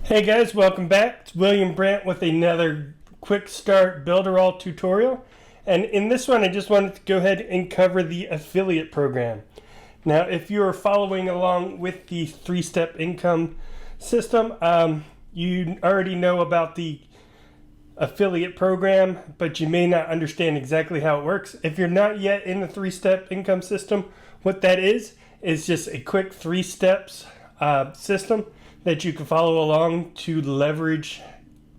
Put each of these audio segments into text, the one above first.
Hey guys, welcome back. It's William Brandt with another quick start Builderall tutorial. And in this one, I just wanted to go ahead and cover the affiliate program. Now, if you're following along with the three-step income system, you already know about the affiliate program, but you may not understand exactly how it works. If you're not yet in the three-step income system, what that is just a quick 3 steps system that you can follow along to leverage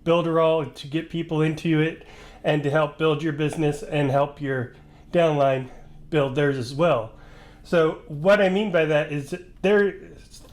Builderall to get people into it and to help build your business and help your downline build theirs as well. So what I mean by that is that there are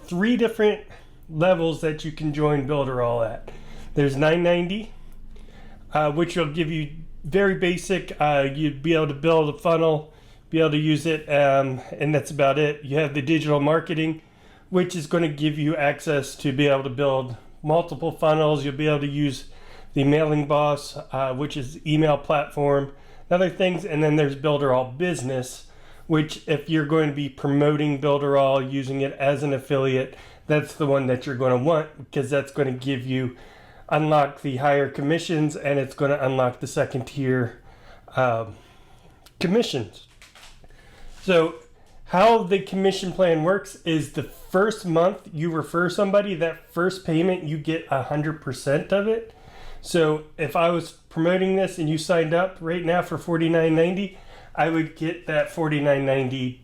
3 different levels that you can join Builderall at. There's $9.90, which will give you very basic, you'd be able to build a funnel, be able to use it, and that's about it. You have the digital marketing, which is going to give you access to be able to build multiple funnels. You'll be able to use the Mailing Boss, which is email platform, and other things. And then there's Builderall Business, which if you're going to be promoting Builderall, using it as an affiliate, that's the one that you're going to want, because that's going to give you unlock the higher commissions, and it's going to unlock the second tier commissions. So how the commission plan works is the first month you refer somebody, that first payment, you get 100% of it. So if I was promoting this and you signed up right now for $49.90, I would get that $49.90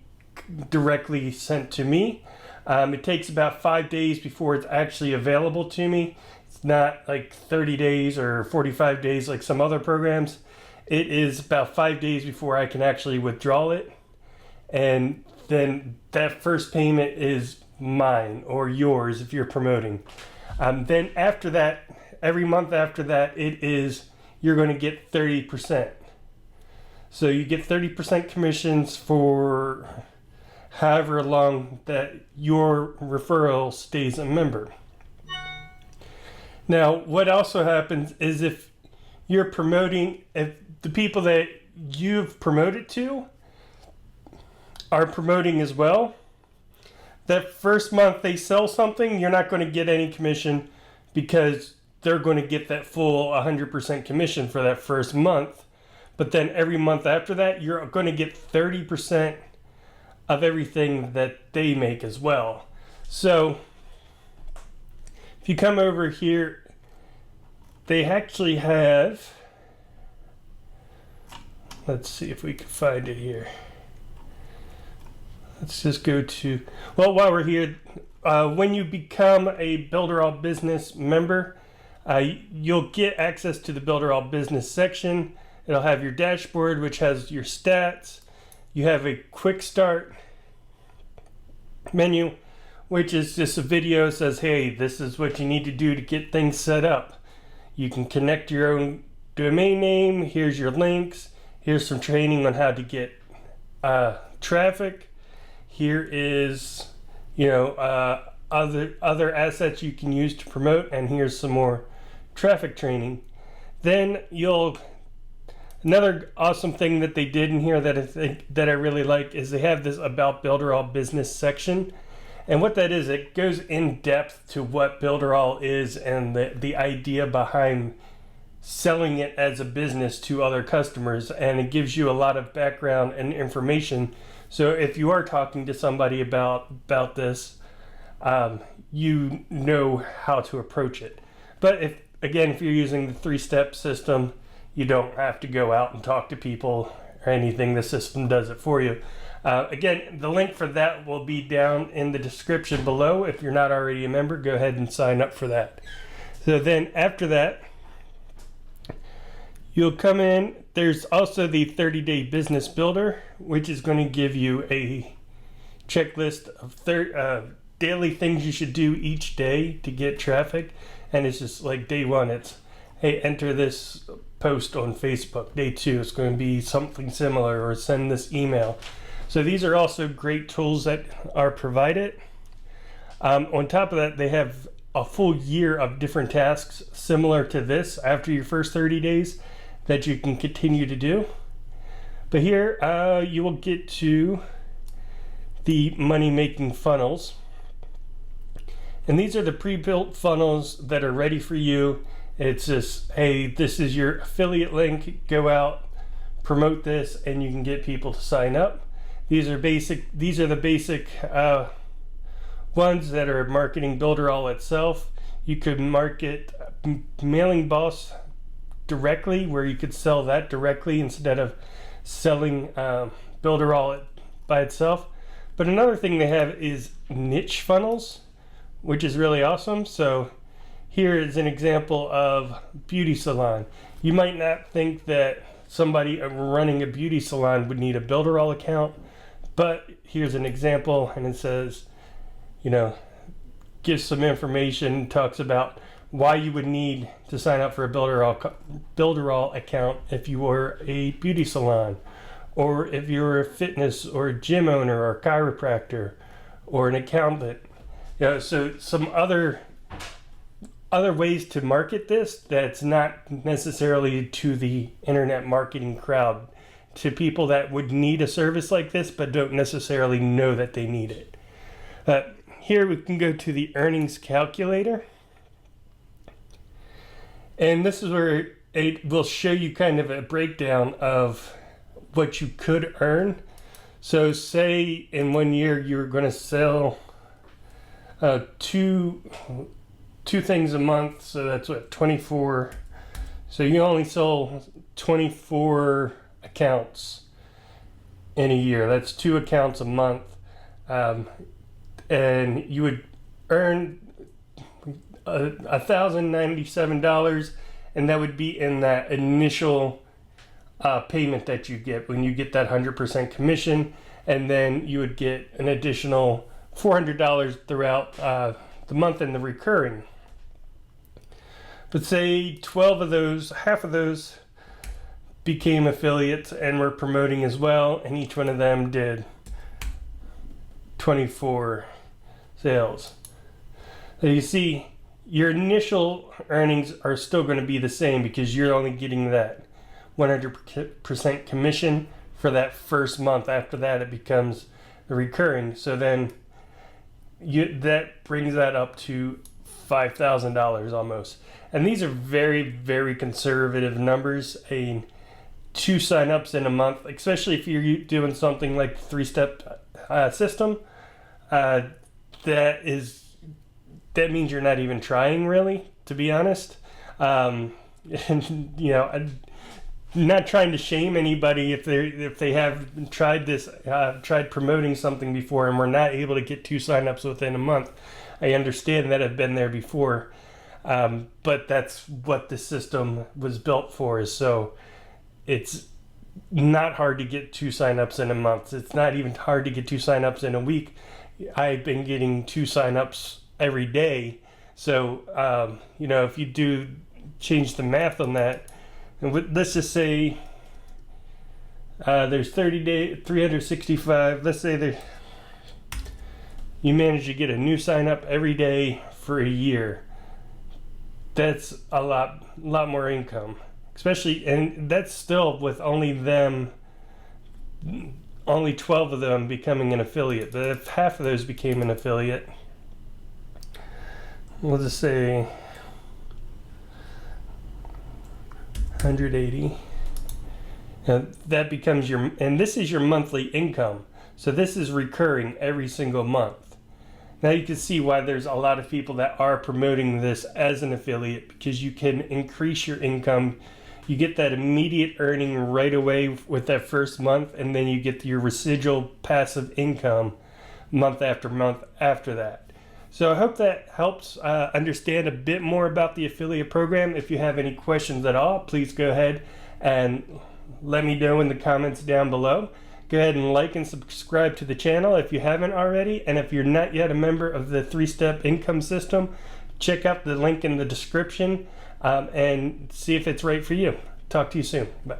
directly sent to me. It takes about 5 days before it's actually available to me. It's not like 30 days or 45 days like some other programs. It is about 5 days before I can actually withdraw it. And then that first payment is mine or yours if you're promoting. Then after that, every month after that, you're going to get 30%. So you get 30% commissions for however long that your referral stays a member. Now, what also happens is if you're promoting, if the people that you've promoted to are promoting as well, that first month they sell something, you're not going to get any commission because they're going to get that full 100% commission for that first month. But then every month after that, you're going to get 30% of everything that they make as well. So if you come over here, they actually have, let's see if we can find it here. Let's just go to, well, while we're here, when you become a Builderall Business member, you'll get access to the Builderall Business section. It'll have your dashboard, which has your stats. You have a quick start menu, which is just a video that says, hey, this is what you need to do to get things set up. You can connect your own domain name. Here's your links. Here's some training on how to get traffic. Here is, other assets you can use to promote, and here's some more traffic training. Then another awesome thing that they did in here that I really like is they have this About Builderall Business section. And what that is, it goes in depth to what Builderall is and the idea behind selling it as a business to other customers, and it gives you a lot of background and information. So if you are talking to somebody about this, you know how to approach it. But if you're using the 3-step system, you don't have to go out and talk to people or anything. The system does it for you. Again, the link for that will be down in the description below. If you're not already a member, go ahead and sign up for that. So then after that, you'll come in. There's also the 30-day business builder, which is going to give you a checklist of daily things you should do each day to get traffic. And it's just like day 1, it's, hey, enter this post on Facebook. Day 2, it's going to be something similar, or send this email. So these are also great tools that are provided. On top of that, they have a full year of different tasks similar to this after your first 30 days that you can continue to do. But here you will get to the money making funnels, And these are the pre-built funnels that are ready for you. It's just, hey, this is your affiliate link, go out, promote this, and you can get people to sign up. These are the basic ones that are marketing Builderall itself. You could market Mailing Boss directly, where you could sell that directly instead of selling Builderall by itself. But another thing they have is niche funnels, which is really awesome. So here is an example of beauty salon. You might not think that somebody running a beauty salon would need a Builderall account, but here's an example, and it says, you know, gives some information, talks about why you would need to sign up for a Builderall account if you were a beauty salon, or if you're a fitness or a gym owner or a chiropractor or an accountant. You know, so some other ways to market this that's not necessarily to the internet marketing crowd, to people that would need a service like this but don't necessarily know that they need it. Here we can go to the earnings calculator, and this is where it will show you kind of a breakdown of what you could earn. So say in 1 year you're going to sell two things a month, so that's what, 24. So you only sold 24 accounts in a year. That's 2 accounts a month, and you would earn $1,097, and that would be in that initial payment that you get when you get that 100% commission, and then you would get an additional $400 throughout the month in the recurring. But say 12 of those, half of those became affiliates and were promoting as well, and each one of them did 24 sales. So you see, your initial earnings are still going to be the same because you're only getting that 100% commission for that first month. After that, it becomes the recurring. So then that brings that up to $5,000 almost. And these are very, very conservative numbers. 2 signups in a month, especially if you're doing something like 3-step system, that means you're not even trying, really, to be honest. And you know, I'm not trying to shame anybody if they have tried this, tried promoting something before and were not able to get 2 signups within a month. I understand that. I've been there before, but that's what the system was built for. So it's not hard to get 2 signups in a month. It's not even hard to get 2 signups in a week. I've been getting 2 signups every day. So, you know, if you do change the math on that, and let's just say there's 30 days, 365. Let's say you manage to get a new sign up every day for a year. That's a lot more income, especially, and that's still with only 12 of them becoming an affiliate. But if half of those became an affiliate, we'll just say 180. Now that becomes and this is your monthly income. So this is recurring every single month. Now you can see why there's a lot of people that are promoting this as an affiliate, because you can increase your income. You get that immediate earning right away with that first month, and then you get your residual passive income month after month after that. So I hope that helps understand a bit more about the affiliate program. If you have any questions at all, please go ahead and let me know in the comments down below. Go ahead and like and subscribe to the channel if you haven't already. And if you're not yet a member of the 3-step income system, check out the link in the description and see if it's right for you. Talk to you soon. Bye.